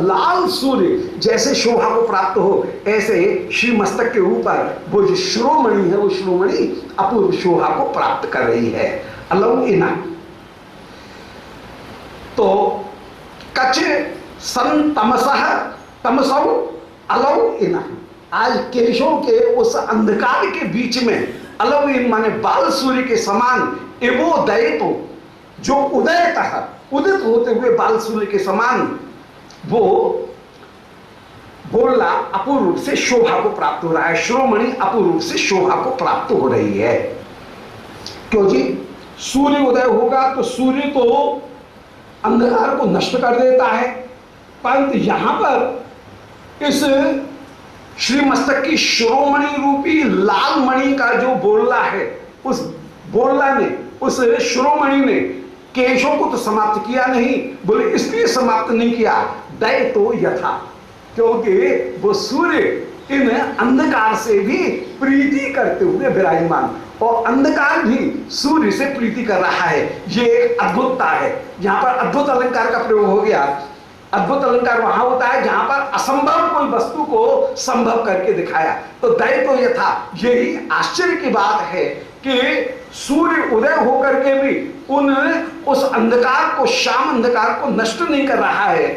लाल सूर्य जैसे शोभा को प्राप्त हो, ऐसे श्री मस्तक के ऊपर वो जो शिरोमणि है, वो शिरोमणि अपूर्व शोभा को प्राप्त कर रही है। अलौ इना तो कच सन तमसः तमसौ अलौ इना, आज केशों के उस अंधकार के बीच में अलौ इन माने बाल सूर्य के समान एवोदय, तो जो उदयतः उदित होते हुए बाल सूर्य के समान वो बोलना अपूर्व रूप से शोभा को प्राप्त हो रहा है, शिरोमणि अपूर्व रूप से शोभा को प्राप्त हो रही है। क्यों जी? सूर्य उदय होगा तो सूर्य तो अंधकार को नष्ट कर देता है, परंतु यहां पर इस श्री मस्तक की शिरोमणि रूपी लाल मणि का जो बोलना है, उस बोलना ने, उस शिरोमणि ने केशों को तो समाप्त किया नहीं, बोले इसलिए समाप्त नहीं किया, दय तो यथा, क्योंकि वो सूर्य इन अंधकार से भी प्रीति करते हुए विराजमान, और अंधकार भी सूर्य से प्रीति कर रहा है। ये एक अद्भुतता है। यहां पर अद्भुत अलंकार का प्रयोग हो गया। अद्भुत अलंकार वहां होता है जहां पर असंभव कोई वस्तु को संभव करके दिखाया। तो दय तो यथा, यही आश्चर्य की बात है कि सूर्य उदय होकर के भी उस अंधकार को, श्याम अंधकार को नष्ट नहीं कर रहा है,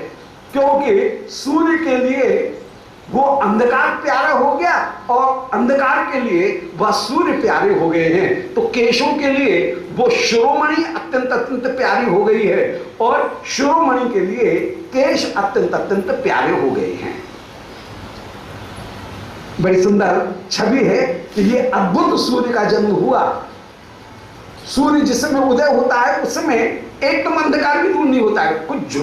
क्योंकि सूर्य के लिए वो अंधकार प्यारा हो गया और अंधकार के लिए वह सूर्य प्यारे हो गए हैं। तो केशों के लिए वो शिरोमणि अत्यंत अत्यंत प्यारी हो गई है और शिरोमणि के लिए केश अत्यंत अत्यंत प्यारे हो गए हैं। बड़ी सुंदर छवि है कि ये अद्भुत सूर्य का जन्म हुआ। सूर्य जिस समय उदय होता है उस समय एकदम अंधकार भी दूर नहीं होता है, कुछ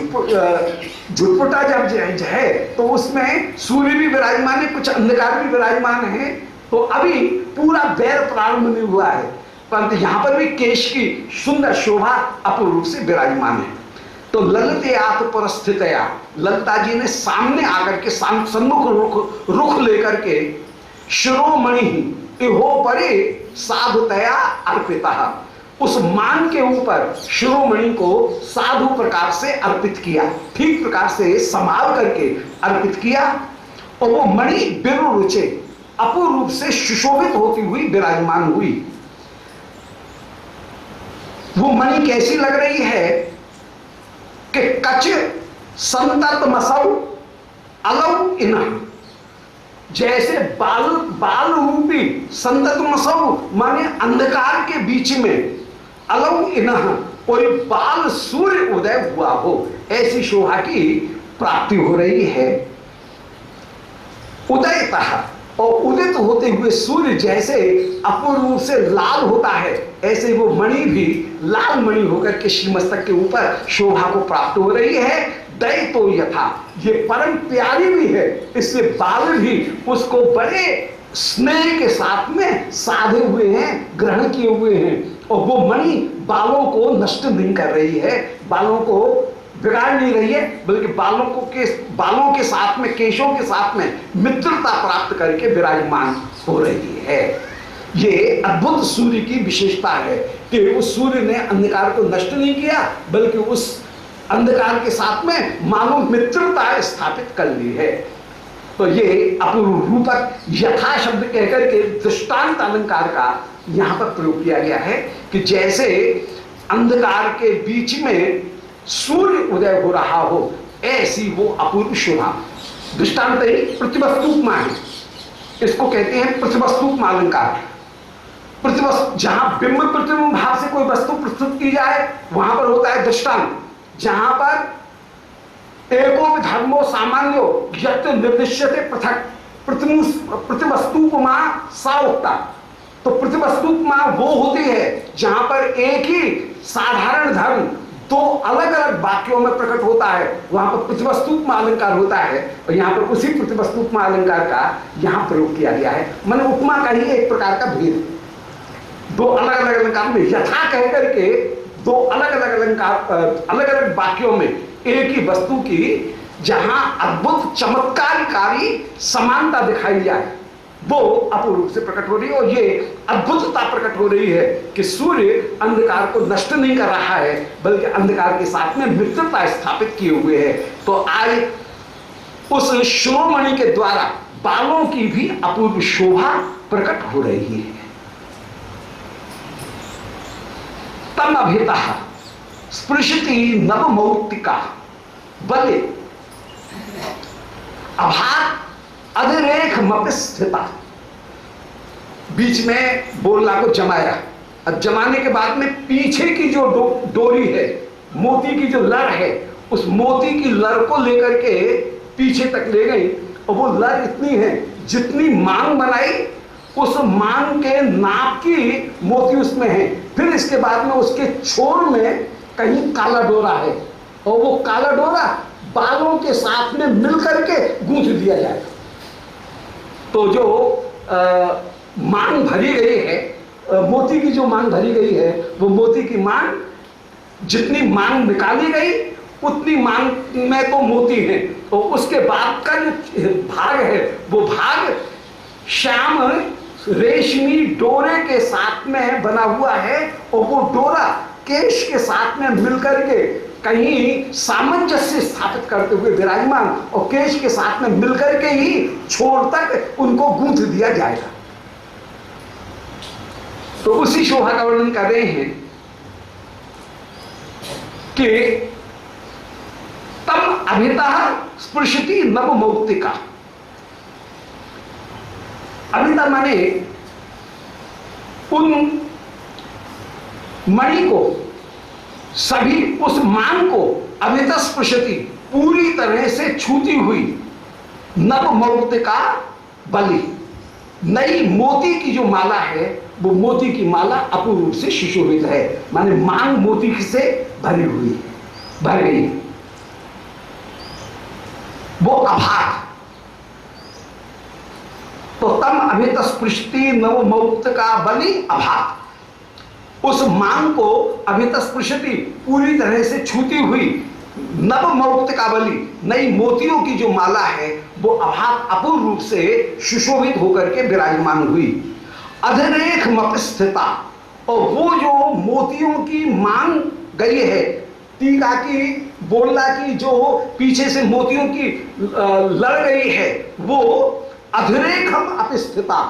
झुटपुटा जब है तो उसमें सूर्य भी विराजमान है, कुछ अंधकार भी विराजमान है, तो अभी पूरा वैर प्रारंभ नहीं हुआ है, परंतु यहां पर भी केश की सुंदर शोभा अपूर्व रूप से विराजमान है। तो ललितयात परस्थितया, ललिता जी ने सामने आकर के सन्मुख रुख लेकर के शिरोमणि इहो परे साधुतया अर्पिता, उस मान के ऊपर शिरोमणि को साधु प्रकार से अर्पित किया, ठीक प्रकार से संभाल करके अर्पित किया, और वो मणि बिरुरुचे अपूर्व रूप से सुशोभित होती हुई विराजमान हुई। वो मणि कैसी लग रही है कि कच संतत मसौ अलौ इना, जैसे बाल रूपी संतत मसौ माने अंधकार के बीच में अलौ इना कोई बाल सूर्य उदय हुआ हो, ऐसी शोभा की प्राप्ति हो रही है। उदयतः, और उदित होते हुए सूर्य जैसे अपूर्व रूप से लाल होता है, ऐसे वो मणि भी लाल मणि होकर के श्रीमस्तक के ऊपर शोभा को प्राप्त हो रही है। दय तो यथा, ये परम प्यारी भी है, इससे बाल भी उसको बड़े स्नेह के साथ में साधे हुए हैं, ग्रहण किए हुए हैं, और वो मणि बालों को नष्ट नहीं कर रही है, बालों को बिगाड़ नहीं रही है, बल्कि बालों के साथ में, केशों के साथ में मित्रता प्राप्त करके विराजमान हो रही है। ये अद्भुत सूर्य की विशेषता है कि उस सूर्य ने अंधकार को नष्ट नहीं किया, बल्कि उस अंधकार के साथ में मानो मित्रता स्थापित कर ली है। तो ये अपूर्व रूपक यथा शब्द कहकर के दृष्टांत अलंकार का यहां पर प्रयोग किया गया है कि जैसे अंधकार के बीच में सूर्य उदय हो रहा हो, ऐसी वो अपूर्व शोभा। दृष्टांत प्रतिवस्तुपमा है, इसको कहते हैं प्रतिवस्तुपमा अलंकार। प्रतिवस्तु, जहां बिंब प्रतिबिंब भाव से कोई वस्तु प्रस्तुत की जाए वहां पर होता है दृष्टांत। जहां पर एको धर्मो सामान्यो यत् निर्दिश्यते पृथक प्रतिवस्तुपमा सा उक्ता, तो प्रतिवस्तुपमा वो होती है जहां पर एक ही साधारण धर्म दो अलग अलग वाक्यों में प्रकट होता है, वहां पर प्रतिवस्तुपमा अलंकार होता है, और यहाँ पर उसी प्रतिवस्तुपमा अलंकार का यहाँ प्रयोग किया गया है। माने उपमा का ही एक प्रकार का भेद, दो अलग अलग अलंकार में यथा कह करके दो अलग अलग अलंकार, अलग अलग वाक्यों में एक ही वस्तु की जहां अद्भुत चमत्कारकारी समानता दिखाई जाए, वो अपूर्व रूप से प्रकट हो रही है। और ये अद्भुतता प्रकट हो रही है कि सूर्य अंधकार को नष्ट नहीं कर रहा है, बल्कि अंधकार के साथ में मित्रता स्थापित किए हुए है। तो आज उस शिरोमणि के द्वारा बालों की भी अपूर्व शोभा प्रकट हो रही है। तम अभिता स्पृशति नव मौक्तिका बले अभात अधिरेख मपिस्थिता। बीच में बोलना को जमाया। अब जमाने के बाद में पीछे की जो डोरी है, मोती की जो लड़ है, उस मोती की लड़ को लेकर के पीछे तक ले गई और वो लड़ इतनी है जितनी मांग बनाई उस मांग के नाप की मोती उसमें है। फिर इसके बाद में उसके छोर में कहीं काला डोरा है और वो काला डोरा बालों के साथ में मिलकर के गूंथ दिया जाएगा। तो जो मांग भरी गई है, मोती की जो मांग भरी गई है, वो मोती की मांग जितनी मांग निकाली गई उतनी मांग में तो मोती है और उसके बाद का जो भाग है वो भाग श्याम रेशमी डोरे के साथ में बना हुआ है और वो डोरा केश के साथ में मिलकर के कहीं सामंजस्य स्थापित करते हुए विराजमान और केश के साथ में मिलकर के ही छोर तक उनको गूंथ दिया जाएगा। तो उसी शोभा का वर्णन कर रहे हैं कि तम अभिता स्पृशति नव मौक्तिका। अभिता माने उन मणि को, सभी उस मांग को अभिता स्पृशति पूरी तरह से छूती हुई नव मौक्तिका बलि, नई मोती की जो माला है वो मोती की माला अपूर्व रूप से सुशोभित है। माने मांग मोती से भरी हुई है, भर गई है। वो अभाग तो तम अभित स्पृशति नव मौक्तिका बलि अभाग, उस मांग को अभित स्पृशति पूरी तरह से छूती हुई नव मौक्तिका बलि, नई मोतियों की जो माला है वो अभाग अपूर्व रूप से सुशोभित होकर के विराजमान हुई। अधरेख मपिस्थिता, और वो जो मोतियों की मांग गई है, टीका की बोलना की जो पीछे से मोतियों की लड़ गई है वो अधरेखम अपिस्थिता,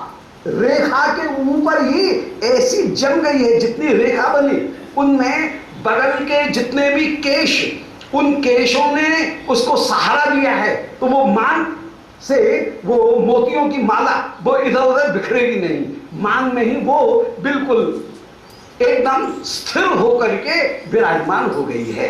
रेखा के ऊपर ही ऐसी जम गई है। जितनी रेखा बनी उनमें बगल के जितने भी केश, उन केशों ने उसको सहारा दिया है तो वो मांग से वो मोतियों की माला वो इधर उधर बिखरेगी नहीं, मांग में ही वो बिल्कुल एकदम स्थिर होकर के विराजमान हो गई है।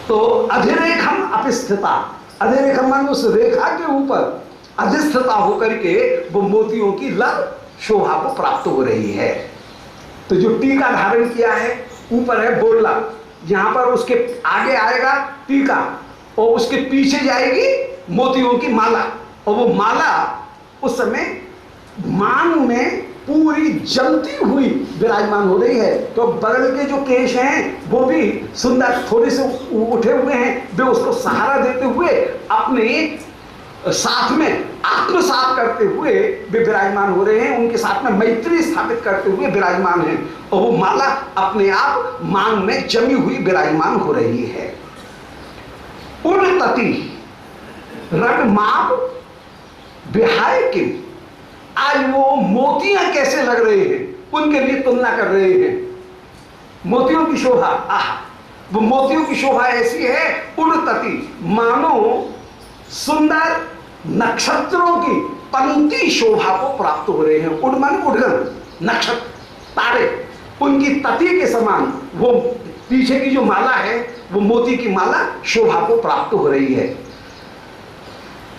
तो अधिरेखम अपिस्थिता, अधिरेखम मान उस रेखा के ऊपर अधिष्ठिता होकर के वो मोतियों की लड़ शोभा को प्राप्त हो रही है। तो जो टीका धारण किया है ऊपर है बोलना, यहां पर उसके आगे आएगा टीका और उसके पीछे जाएगी मोतियों की माला, और वो माला उस समय मांग में पूरी जमती हुई विराजमान हो रही है। तो बगल के जो केश हैं वो भी सुंदर थोड़े से उठे हुए हैं, वे उसको सहारा देते हुए अपने साथ में आत्मसात करते हुए वे विराजमान हो रहे हैं, उनके साथ में मैत्री स्थापित करते हुए विराजमान हैं और वो माला अपने आप मांग में जमी हुई विराजमान हो रही है। उन्नति रग माप विहाय की, आज वो मोतियां कैसे लग रहे हैं उनके लिए तुलना कर रहे हैं। मोतियों की शोभा, वो मोतियों की शोभा ऐसी है उन्नति, मानो सुंदर नक्षत्रों की पंक्ति शोभा को प्राप्त हो रहे हैं। उड़ मन उड़गन, नक्षत्र तारे, उनकी तति के समान वो पीछे की जो माला है वो मोती की माला शोभा को प्राप्त हो रही है।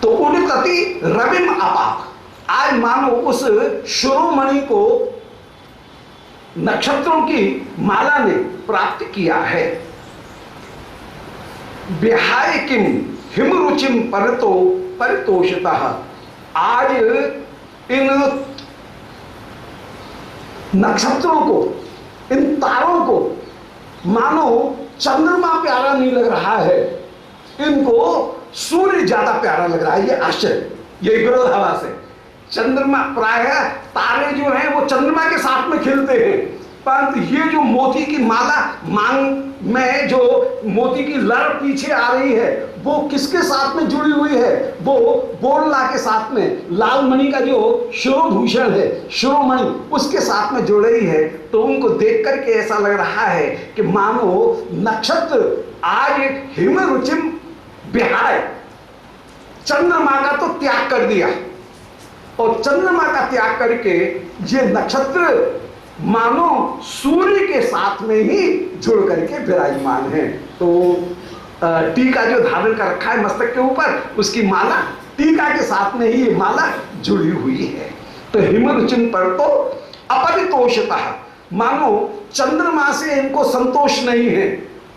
तो उन्नति रविम अपाक, आज मानो उस शिरोमणि को नक्षत्रों की माला ने प्राप्त किया है। विहाय किम हिमरुचिम परतो परितोषितः, आज इन नक्षत्रों को, इन तारों को मानो चंद्रमा प्यारा नहीं लग रहा है, इनको सूर्य ज्यादा प्यारा लग रहा है। ये आश्चर्य, ये विरोधाभास है। चंद्रमा प्रायः तारे जो हैं वो चंद्रमा के साथ में खिलते हैं, परंतु ये जो मोती की माला मांग में जो मोती की लड़ पीछे आ रही है वो किसके साथ में जुड़ी हुई है? वो बोरला के साथ में, लाल मणि का जो शिरोभूषण है, शिरोमणि, उसके साथ में जुड़ रही है। तो उनको देख करके ऐसा लग रहा है कि मानो नक्षत्र आज हिम रुचिम बिहार, चंद्रमा का तो त्याग कर दिया और चंद्रमा का त्याग करके ये नक्षत्र मानो सूर्य के साथ में ही जुड़ करके विराजमान है। तो टीका जो धारण कर रखा है मस्तक के ऊपर, उसकी माला टीका के साथ में ही ये माला जुड़ी हुई है। तो हिमरुचिन पर तो अपरितोषतः, मानो चंद्रमा से इनको संतोष नहीं है,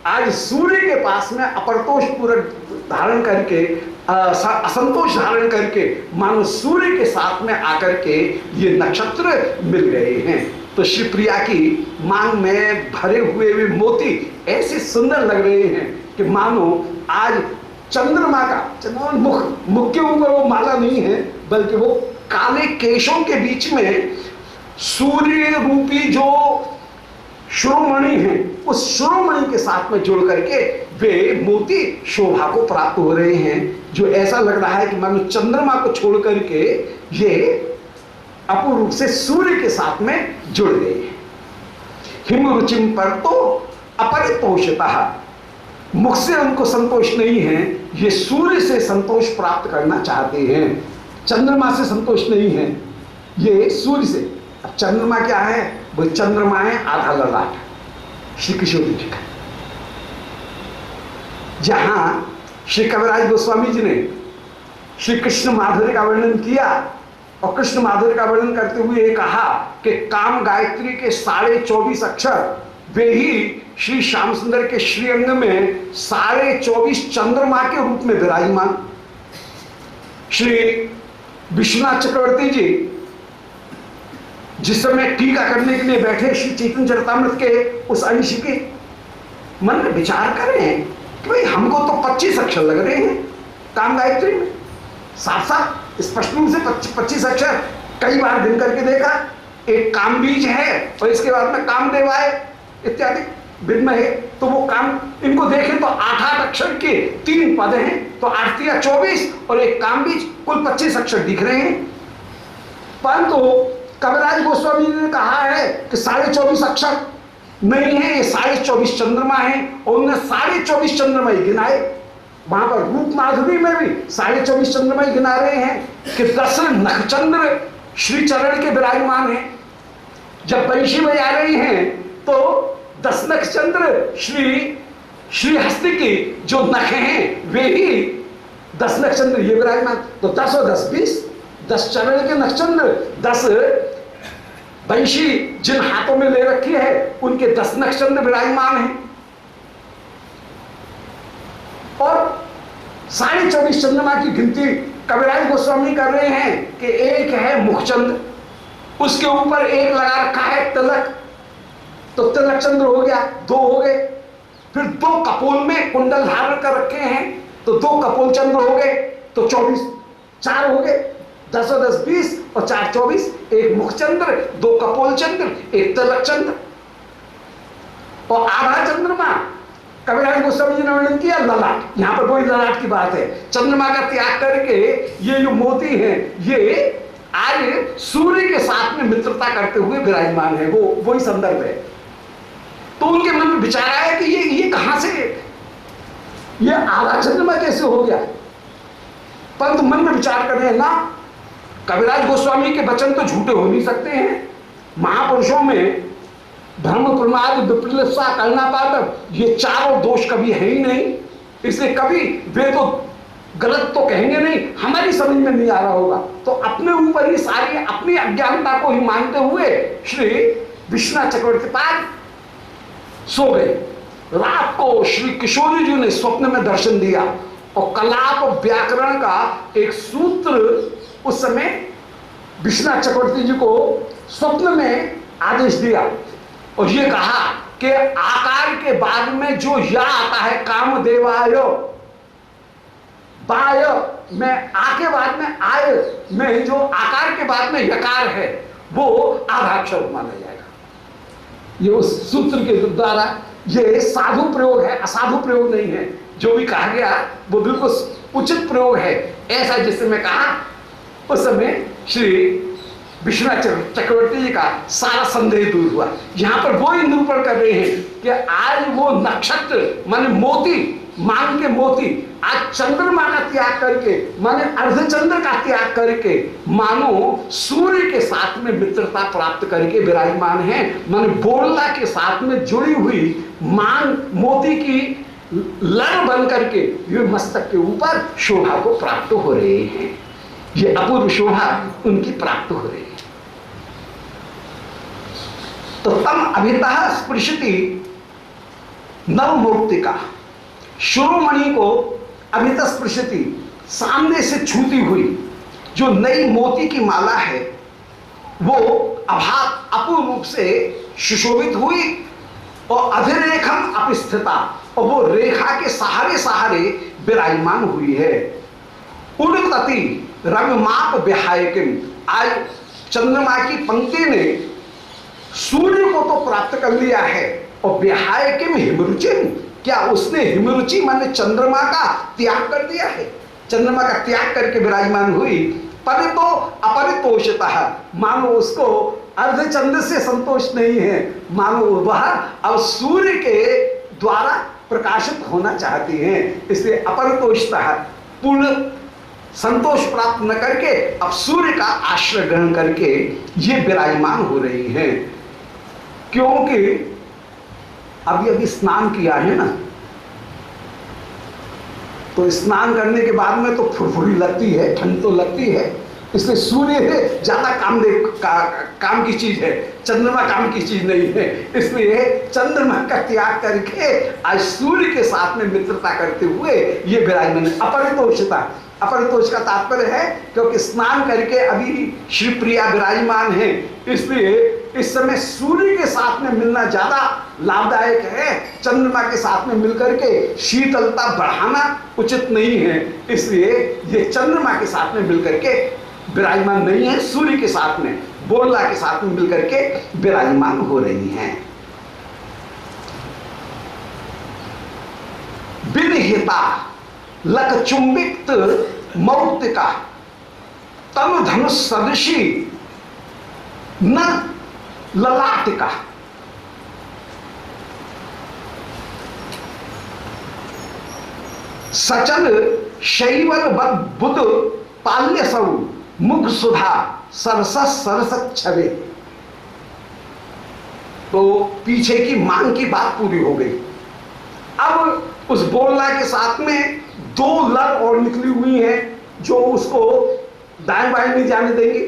आज सूर्य के पास में अपरतोष पूर्वक धारण करके, असंतोष धारण करके मानो सूर्य के साथ में आकर के ये नक्षत्र मिल गए हैं। तो श्री प्रिया की मांग में भरे हुए वे मोती ऐसे सुंदर लग रहे हैं कि मानो आज चंद्रमा का मुख के ऊपर वो माला नहीं है, बल्कि वो काले केशों के बीच में सूर्य रूपी जो शिरोमणि है, उस शिरोमणि के साथ में जुड़ करके वे मोती शोभा को प्राप्त हो रहे हैं। जो ऐसा लग रहा है कि मानो चंद्रमा को छोड़ करके ये अपूर्ण रूप से सूर्य के साथ में जुड़ गए हैं। हिमरुचिम पर तो अपरितोषतः, मुख से उनको संतोष नहीं है, ये सूर्य से संतोष प्राप्त करना चाहते हैं, चंद्रमा से संतोष नहीं है, ये सूर्य से। अब चंद्रमा क्या है? वो चंद्रमा है आधा ललाट श्री किशोर जी का। जहां श्री कविराज गोस्वामी जी ने श्री कृष्ण माधुर्य का वर्णन किया और कृष्ण माधुर्य का वर्णन करते हुए ये कहा कि काम गायत्री के 24.5 अक्षर वे ही श्री श्याम सुंदर के श्रीअंग में 24.5 चंद्रमा के रूप में विराजमान। श्री विश्वनाथ चक्रवर्ती जी जिस समय टीका करने के लिए बैठे श्री चैतन्य चरितामृत के उस अंश के मन में विचार करें कि भाई हमको तो 25 अक्षर लग रहे हैं काम गायत्री में, साफ साफ स्पष्ट रूप से 25 अक्षर कई बार गिन करके देखा। एक काम बीज है और इसके बाद में कामदेव आए इत्यादि विद्म है, तो वो काम इनको देखें तो 8 अक्षर के 3 पद हैं, तो 8 या 24 और एक काम बीज, कुल 25 अक्षर दिख रहे हैं। परंतु कविराज गोस्वामी जी ने कहा है कि 24.5 अक्षर नहीं है, ये 24.5 चंद्रमा है और उन्होंने 24.5 चंद्रमा ही गिनाए। वहां पर रूप माधुरी में भी 24.5 चंद्रमा ही गिना रहे हैं कि 10 नखचंद्र श्री चरण के विराजमान है। जब बंशी बजा रही हैं तो 10 नखचंद्र श्री हस्ती की जो नख हैं वे ही 10 नखचंद्र ये विराजमान। तो 10 और 10 20, 10 चरण के नखचंद्र, 10 बंशी जिन हाथों में ले रखी है उनके 10 नक्षत्र विराजमान हैं और 24.5 चंद्रमा की गिनती कविराज गोस्वामी कर रहे हैं कि एक है मुखचंद्र, उसके ऊपर एक लगा रखा है तिलक, तो तिलक चंद्र हो गया, 2 हो गए। फिर 2 कपोल में कुंडल धारण कर रखे हैं तो 2 कपोल चंद्र हो गए, तो 24, 4 हो गए। 10 और 10 20 और 4 24, एक मुखचंद्र, 2 कपोल चंद्र, एक तिलक चंद्र और आधा चंद्रमा कविराज गोस्वामी जी ने वर्णन किया ललाट। यहां पर वही ललाट की बात है, चंद्रमा का त्याग करके ये जो मोती है ये आज सूर्य के साथ में मित्रता करते हुए विराजमान है, वो वही संदर्भ है। तो उनके मन में विचार आया कि ये कहां से ये आधा चंद्रमा कैसे हो गया। परंतु मन में विचार कर रहे हैं ना, कविराज गोस्वामी के वचन तो झूठे हो नहीं सकते हैं। महापुरुषों में धर्म प्रमाद विप्रलिप्सा करना पाप ये चारों दोष कभी है ही नहीं, इसलिए कभी वे तो गलत तो कहेंगे नहीं, हमारी समझ में नहीं आ रहा होगा। तो अपने ऊपर ही सारी अपनी अज्ञानता को ही मानते हुए श्री विश्वनाथ चक्रवर्ती पाद सो गए। रात को श्री किशोरी जी ने स्वप्न में दर्शन दिया और कलाप व्याकरण का एक सूत्र उस समय विश्वनाथ चक्रवर्ती जी को स्वप्न में आदेश दिया और ये कहा कि आकार के बाद में जो या आता है कामदेवाय, बाय में आ के बाद में आय में जो आकार के बाद में यकार है वो आधा अक्षर माना जाएगा। ये उस सूत्र के द्वारा ये साधु प्रयोग है, असाधु प्रयोग नहीं है। जो भी कहा गया वो बिल्कुल उचित प्रयोग है। ऐसा जिस समय कहा उस समय श्री विश्वनाथ चक्रवर्ती जी का सारा संदेह दूर हुआ। यहां पर वो ही निरूपण कर रहे हैं कि आज वो नक्षत्र माने मोती, मांग के मोती, आज चंद्रमा का त्याग करके माने अर्धचंद्र का त्याग करके मानो सूर्य के साथ में मित्रता प्राप्त करके विराजमान है। माने बोलना के साथ में जुड़ी हुई मांग मोती की लड़ बन करके ये मस्तक के ऊपर शोभा को प्राप्त हो रहे हैं। ये अपूर्व शोभा उनकी प्राप्त हो रही है। तो तम अभितः स्पृशति नवमूर्तिका, शिरोमणि को अभितः स्पृशति सामने से छूती हुई जो नई मोती की माला है वो अभात अपूर्व रूप से सुशोभित हुई और अभिरेखम अपस्थिता, और वो रेखा के सहारे सहारे विराजमान हुई है। उड़ती रविमाप विहायकिम, आज चंद्रमा की पंक्ति ने सूर्य को तो प्राप्त कर लिया है और विहायकिम हिमरुचिम, क्या उसने हिमरुचि माने चंद्रमा का त्याग कर दिया है। चंद्रमा का त्याग करके विराजमान हुई। परितो अपरितोषितः, मानो उसको अर्धचंद्र से संतोष नहीं है, मानो वह अब सूर्य के द्वारा प्रकाशित होना चाहती हैं। इसलिए अपरितोषितः, पूर्ण संतोष प्राप्त न करके अब सूर्य का आश्रय ग्रहण करके ये विराजमान हो रही हैं। क्योंकि अभी अभी स्नान किया है ना, तो स्नान करने के बाद में तो फुरफुरी लगती है, ठंड तो लगती है। इसलिए सूर्य ज्यादा काम की चीज है, चंद्रमा काम की चीज नहीं है। इसलिए चंद्रमा का त्याग करके आज सूर्य के साथ में मित्रता करते हुए ये विराजमान। अपरितोषिता, अपरितोष का तात्पर्य है क्योंकि स्नान करके अभी श्री प्रिया विराजमान है, इसलिए इस समय सूर्य के साथ में मिलना ज्यादा लाभदायक है। चंद्रमा के साथ में मिलकर के शीतलता बढ़ाना उचित नहीं है, इसलिए ये चंद्रमा के साथ में मिलकर के विराजमान नहीं है, सूर्य के साथ में बोलना के साथ में मिलकर के विराजमान हो रही हैं। विनिहिता लक चुंबित मौक्तिका तनु धनुष सदृशी न ललाटिका, सचल शैवल बुध पाल्य सौ मुख सुधा सरस सरस छवे। तो पीछे की मांग की बात पूरी हो गई। अब उस बोलना के साथ में दो लड़ और निकली हुई हैं जो उसको दाएं बाएं नहीं जाने देंगी।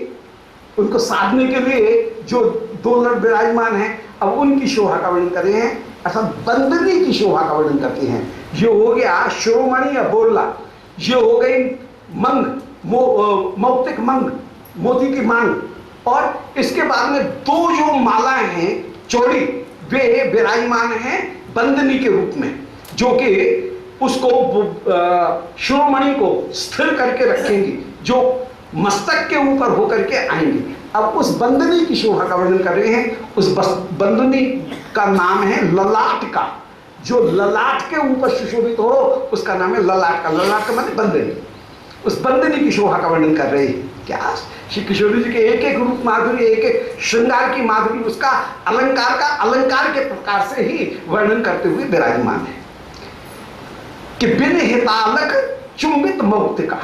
उनको साधने के लिए जो दो लड़ विराजमान हैं, अब उनकी शोभा का वर्णन कर रहे हैं, अर्थात बंदनी की शोभा का वर्णन करते हैं। ये हो गया शिरोमणि या बोलना, ये हो गई मंग, मौक्तिक मंग, मोती की मांग, और इसके बाद में दो जो मालाएं हैं चौड़ी, वे विराजमान हैं बंदनी के रूप में, जो कि उसको शिरोमणि को स्थिर करके रखेंगी, जो मस्तक के ऊपर होकर के आएंगी। अब उस बंदनी की शोभा का वर्णन कर रहे हैं। उस बंदनी का नाम है ललाट का, जो ललाट के ऊपर सुशोभित हो उसका नाम है ललाट का। ललाट का मतलब बंदनी। उस बंदनी की शोभा का वर्णन कर रहे हैं। क्या श्री किशोर जी के एक एक रूप माधुरी, एक एक श्रृंगार की माधुरी, उसका अलंकार का अलंकार के प्रकार से ही वर्णन करते हुए विराजमान है कि विनिहितालक चुंबित मौक्तिका।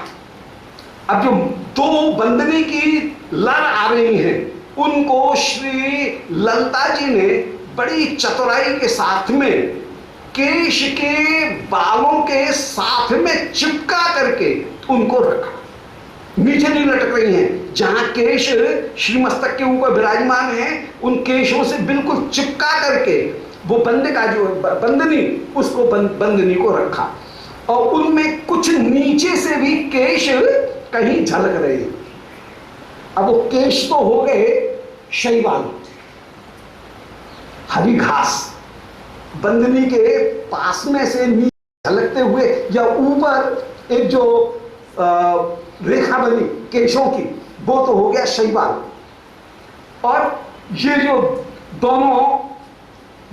अब जो दो बंदनी की लड़ आ रही हैं, उनको श्री ललिता जी ने बड़ी चतुराई के साथ में केश के बालों के साथ में चिपका करके उनको रखा। नीचे नहीं लटक रही हैं, जहां केश श्री मस्तक के ऊपर विराजमान है, उन केशों से बिल्कुल चिपका करके वो बंद का जो बंदनी, उसको बंदनी को रखा। और उनमें कुछ नीचे से भी केश कहीं झलक रहे हैं। अब वो केश तो हो गए शैवाल, हरी घास, बंदनी के पास में से नीचे झलकते हुए या ऊपर एक जो रेखा बनी केशों की, वो तो हो गया शैवाल। और ये जो दोनों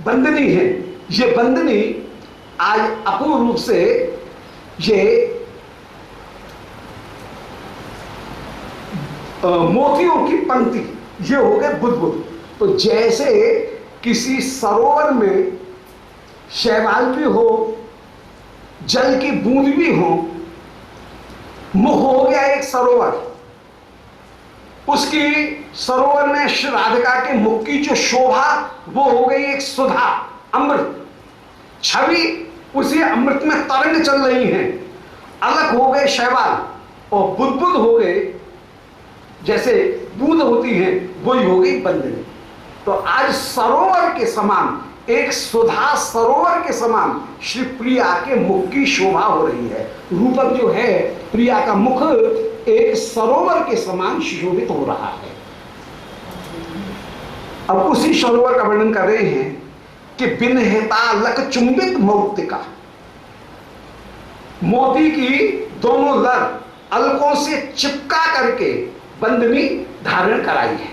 बंदनी है, ये बंदनी आज अपूर्ण रूप से ये मोतियों की पंक्ति, ये हो गए बुद्बुद। तो जैसे किसी सरोवर में शैवाल भी हो, जल की बूंद भी हो, मुख हो गया एक सरोवर, उसकी सरोवर में श्री राधिका के मुख की जो शोभा वो हो गई एक सुधा, अमृत छवि, उसी अमृत में तरंग चल रही हैं। अलग हो गए शैवाल और बुद्बुद हो गए, जैसे बूंद होती है वही हो गई बंदनी। तो आज सरोवर के समान, एक सुधा सरोवर के समान श्री प्रिया के मुख की शोभा हो रही है। रूपक जो है प्रिया का मुख एक सरोवर के समान सुशोभित हो रहा है। अब उसी सरोवर का वर्णन कर रहे हैं कि बिनहेता लक चुंबित मौक्तिका, मोती की दोनों लर अलकों से चिपका करके बंदनी धारण कराई है।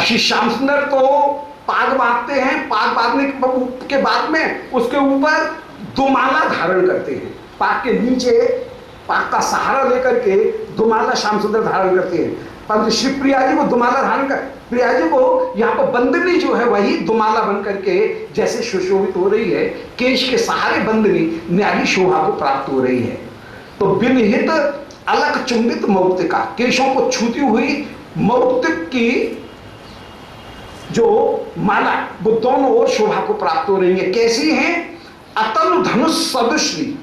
श्री श्याम सुंदर तो पाग बांधते हैं, पाग बांधने के बाद में उसके ऊपर दुमाला धारण करते हैं। पाग के नीचे पाग का सहारा लेकर के दुमाला श्याम सुंदर धारण करते हैं। परंतु श्री प्रिया जी को दुमाला धारण कर, प्रिया जी को यहाँ पर बंदनी जो है वही दुमाला बन करके जैसे सुशोभित हो रही है, केश के सहारे बंदनी न्यारी शोभा को प्राप्त हो रही है। तो बिनहित अलग चुंबित मौक्तिका, केशों को छूती हुई मौक्तिक की जो माला वो दोनों ओर शोभा को प्राप्त हो रही है। कैसी है? अतनु धनुष सदृशी,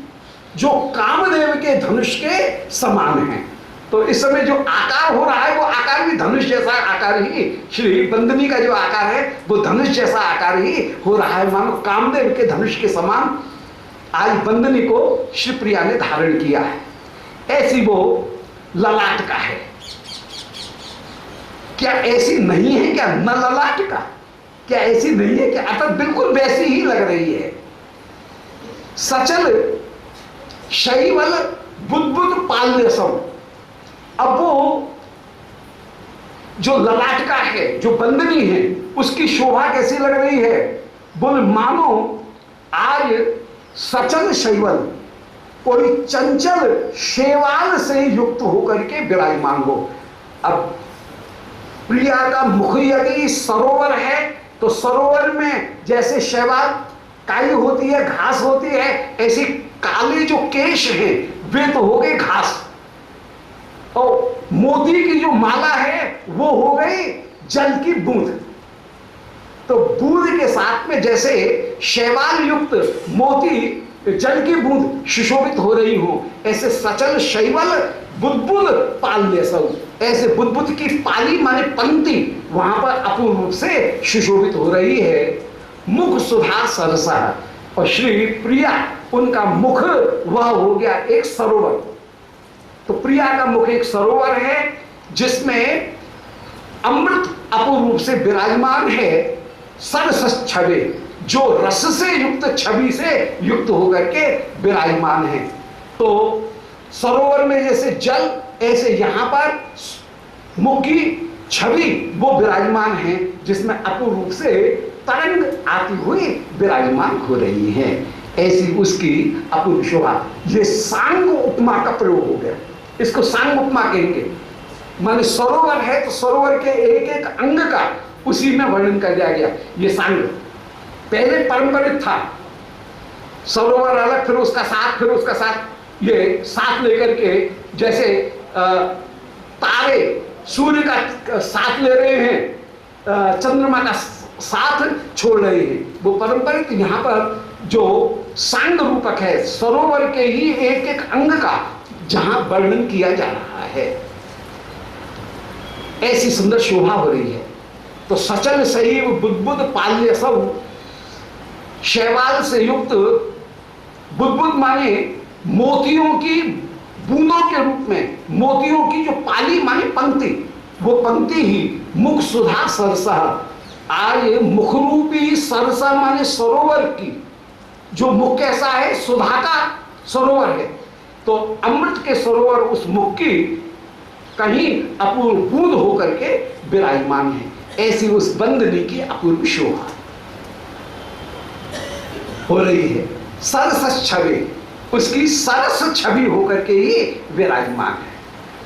जो कामदेव के धनुष के समान है। तो इस समय जो आकार हो रहा है वो आकार भी धनुष जैसा आकार ही, श्री बंदनी का जो आकार है वो धनुष जैसा आकार ही हो रहा है, मानो कामदेव के धनुष के समान आज बंदनी को श्री प्रिया ने धारण किया है। ऐसी वो ललाट का है। क्या ऐसी नहीं है क्या न ललाट का? क्या ऐसी नहीं है क्या? अतः बिल्कुल वैसी ही लग रही है। सचल शैवल बुद्बुद पाल्यसम। अब वो जो ललाट का है, जो बंदनी है, उसकी शोभा कैसी लग रही है? बोल मानो आज सचल शैवल, कोई चंचल शैवाल से युक्त होकर के विराजमान हो। अब प्रिया का मुख यदि सरोवर है तो सरोवर में जैसे शैवाल काई होती है, घास होती है, ऐसी काले जो केश हैं वे तो हो गए घास, और मोती की जो माला है वो हो गई जल की बूंद। तो बूंद के साथ में जैसे शैवाल युक्त मोती जल की बूंद सुशोभित हो रही हो, ऐसे सचल शैवल बुद्बुद पाल्य सब, ऐसे बुद्बुद की पाली माने पंक्ति वहां पर अपूर्ण रूप से सुशोभित हो रही है। मुख सुधा सरसा, और श्री प्रिया उनका मुख वह हो गया एक सरोवर। तो प्रिया का मुख एक सरोवर है जिसमें अमृत अपूर्ण रूप से विराजमान है। सरस छवि, जो रस से युक्त छवि से युक्त होकर के विराजमान है। तो सरोवर में जैसे जल, ऐसे यहां पर मुख की छवि वो विराजमान है जिसमें अपूर्ण रूप से तरंग आती हुई विराजमान हो रही है। ऐसी उसकी अपूर्व शोभा। ये सांग उपमा का प्रयोग हो गया, इसको सांग उपमा कहेंगे। माने सरोवर है तो सरोवर के एक एक अंग का उसी में वर्णन कर दिया गया। ये सांग पहले पारंपरिक था, सरोवर अलग, फिर उसका साथ, फिर उसका साथ, ये साथ लेकर के जैसे तारे सूर्य का साथ ले रहे हैं, चंद्रमा का साथ छोड़ रहे हैं, वो पारंपरिक। यहाँ पर जो सांग रूपक है सरोवर के ही एक एक अंग का जहां वर्णन किया जा रहा है, ऐसी सुंदर शोभा हो रही है। तो सचल सहीव बुद्बुद पाल्य सब, शैवाल से युक्त बुद्बुद माने मोतियों की बूंदों के रूप में, मोतियों की जो पाली माने पंक्ति, वो पंक्ति ही मुख सुधा सरसा। आज मुखरूपी सरसा माने सरोवर की जो मुख कैसा है, सुधा का सरोवर है। तो अमृत के सरोवर उस मुख की कहीं अपूर्व बूंद होकर के विराजमान है। ऐसी उस बंदनी की अपूर्व शोभा हो रही है। सरस छवि, उसकी सरस छवि होकर के ही विराजमान है।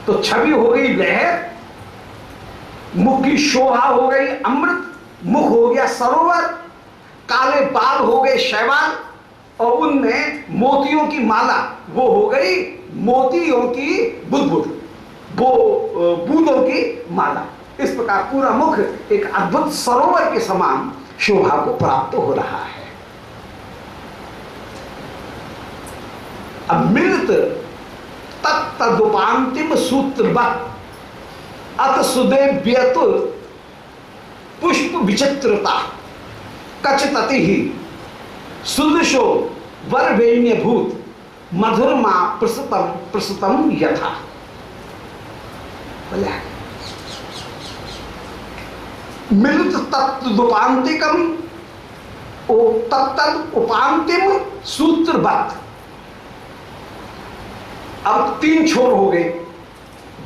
तो छवि हो गई लहर, मुख की शोभा हो गई अमृत, मुख हो गया सरोवर, काले बाल हो गए शैवाल, और उनमें मोतियों की माला वो हो गई मोतियों की बुदबुद, वो बूंदों की माला। इस प्रकार पूरा मुख एक अद्भुत सरोवर के समान शोभा को प्राप्त हो रहा है। अब मिलित तत्तदुपांतिम सूत्रवत् अत सुदेव्यत पुष्प विचित्रता कचतति ही सुदृशो वरवेण्य भूत मधुरमा प्रसुतम प्रसुतम यथा। मिलित तत्तदुपांतिकम तत्तद उपांतिम सूत्रवत्। अब 3 छोर हो गए,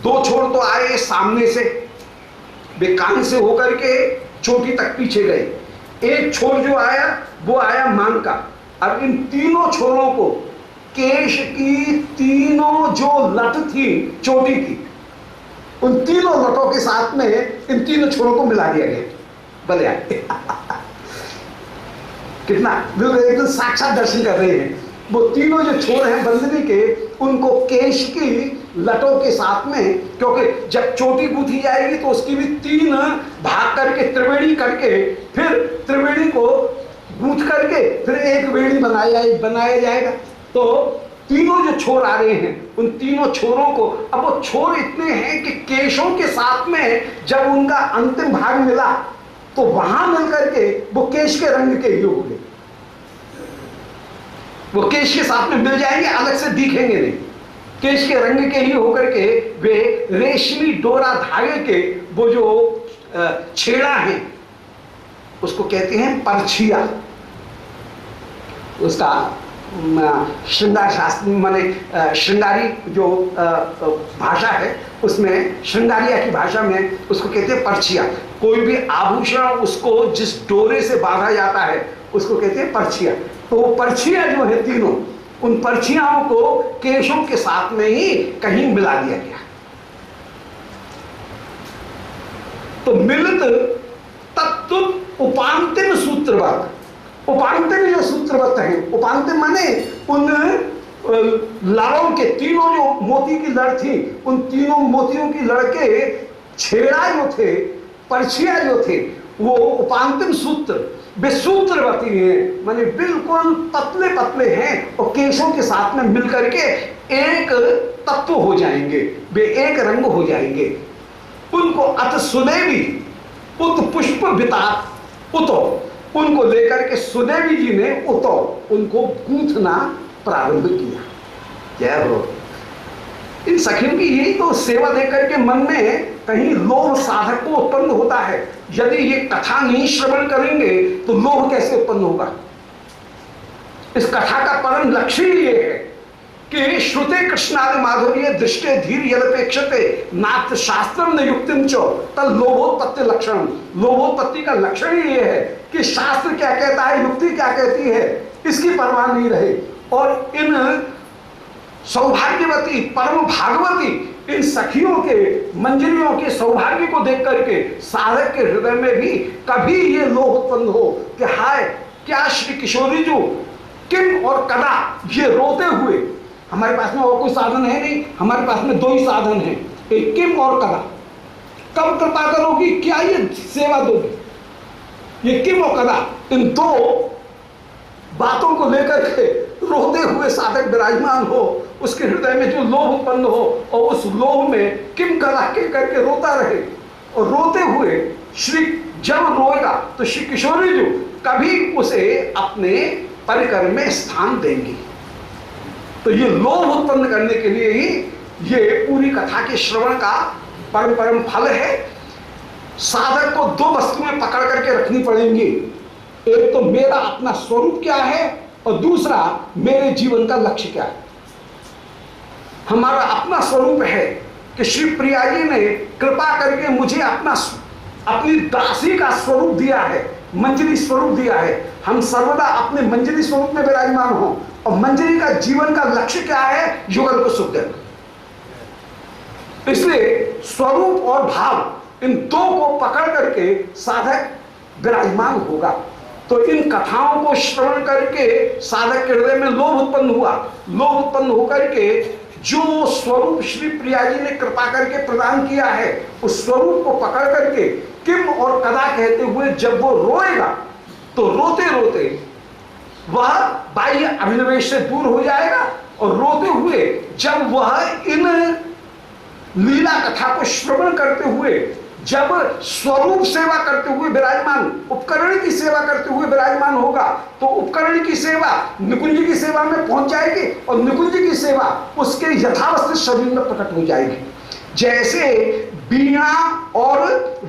2 छोर तो आए सामने से, वे कान से होकर के चोटी तक पीछे गए। एक छोर जो आया वो आया मान का। अब इन तीनों छोरों को, केश की तीनों जो लट थी चोटी की, उन तीनों लटों के साथ में इन तीनों छोरों को मिला दिया गया। भले कितना एकदम साक्षात दर्शन कर रहे हैं। वो तीनों जो छोर हैं बंदनी के, उनको केश की लटों के साथ में, क्योंकि जब चोटी गूंथी जाएगी तो उसकी भी 3 भाग करके त्रिवेणी करके, फिर त्रिवेणी को गूंथ करके फिर एक वेणी बनाया जाएगा। तो तीनों जो छोर आ रहे हैं, उन तीनों छोरों को, अब वो छोर इतने हैं कि केशों के साथ में जब उनका अंतिम भाग मिला तो वहां मिल करके वो केश के रंग के ही हो गए। वो केश के साथ में मिल जाएंगे, अलग से दिखेंगे नहीं, केश के रंग के ही होकर के वे रेशमी डोरा धागे के वो जो छेड़ा है उसको कहते हैं परछिया। उसका श्रृंगार शास्त्र माने श्रृंगारी जो भाषा है उसमें, श्रृंगारिया की भाषा में उसको कहते हैं परछिया। कोई भी आभूषण उसको जिस डोरे से बांधा जाता है उसको कहते हैं परछिया। तो वो परछिया जो है तीनों, उन परछियाओं को केशों के साथ में ही कहीं मिला दिया गया। तो मिलित तत्व उपांतिम सूत्रवत्। उपांतिम जो सूत्रवत् है, उपांतिम माने उन लड़ों के, तीनों जो मोती की लड़ थी, उन तीनों मोतियों की लड़ के छेड़ा जो थे, परछिया जो थे, वो उपांतिम सूत्र वे सूत्रवती हैं, माने बिल्कुल पतले पतले हैं और केशों के साथ में मिलकर के एक तत्व हो जाएंगे, वे एक रंग हो जाएंगे। उनको अत सुदेवी उत पुष्प वितात उतो, उनको लेकर के सुदेवी जी ने उतो उनको गूंथना प्रारंभ किया। जय हो। इन सखियों की यही तो सेवा देकर के मन में कहीं लोभ साधक को उत्पन्न होता है। यदि ये कथा नहीं श्रवण करेंगे तो लोभ कैसे उत्पन्न होगा। इस कथा का परम लक्ष्य ये है कि श्रुते कृष्णादि माधुर्य दृष्टे धीर यदपेक्षते नात्र शास्त्रम न युक्तिम चो तद लोभोत्पत्ति लक्षण। लोभोत्पत्ति का लक्षण ये है कि शास्त्र क्या कहता है, युक्ति क्या कहती है, इसकी परवाह नहीं रहे। और इन सौभाग्यवती परम भागवती इन सखियों के, मंजरियों के सौभाग्य को देख करके साधक के हृदय में भी कभी ये लोभ उत्पन्न हो कि हाय क्या श्री किशोरी जो किम और कदा, ये रोते हुए, हमारे पास में और कोई साधन है नहीं, हमारे पास में 2 ही साधन हैं, एक किम और कदा। कब कृपा करोगी, क्या ये सेवा दोगी। ये किम और कदा, इन 2 बातों को लेकर के रोते हुए साधक विराजमान हो, उसके हृदय में जो लोभ उत्पन्न हो और उस लोभ में किम कदा के करके रोता रहे। और रोते हुए श्री जब रोएगा तो श्री किशोरी जो कभी उसे अपने परिकर में स्थान देंगी। तो ये लोभ उत्पन्न करने के लिए ही ये पूरी कथा के श्रवण का परम फल है। साधक को 2 वस्तुएं पकड़ करके रखनी पड़ेंगी। एक तो मेरा अपना स्वरूप क्या है और दूसरा मेरे जीवन का लक्ष्य क्या है। हमारा अपना स्वरूप है कि श्री प्रिया जी ने कृपा करके मुझे अपना अपनी दासी का स्वरूप दिया है, मंजरी स्वरूप दिया है। हम सर्वदा अपने मंजरी स्वरूप में विराजमान हो। और मंजरी का जीवन का लक्ष्य क्या है? युगल को सुख देना। इसलिए स्वरूप और भाव इन दो को पकड़ करके साधक विराजमान होगा। तो इन कथाओं को श्रवण करके साधक के हृदय में लोभ उत्पन्न हुआ। लोभ उत्पन्न होकर के जो स्वरूप श्री प्रिया जी ने कृपा करके प्रदान किया है, उस स्वरूप को पकड़ करके किम और कदा कहते हुए जब वो रोएगा, तो रोते रोते वह बाह्य अभिनिवेश से दूर हो जाएगा। और रोते हुए जब वह इन लीला कथा को श्रवण करते हुए, जब स्वरूप सेवा करते हुए विराजमान, उपकरण की सेवा करते हुए विराजमान होगा, तो उपकरण की सेवा निकुंज की सेवा में पहुंच जाएगी और निकुंज की सेवा उसके यथावस्थित शरीर में प्रकट हो जाएगी। जैसे वीणा और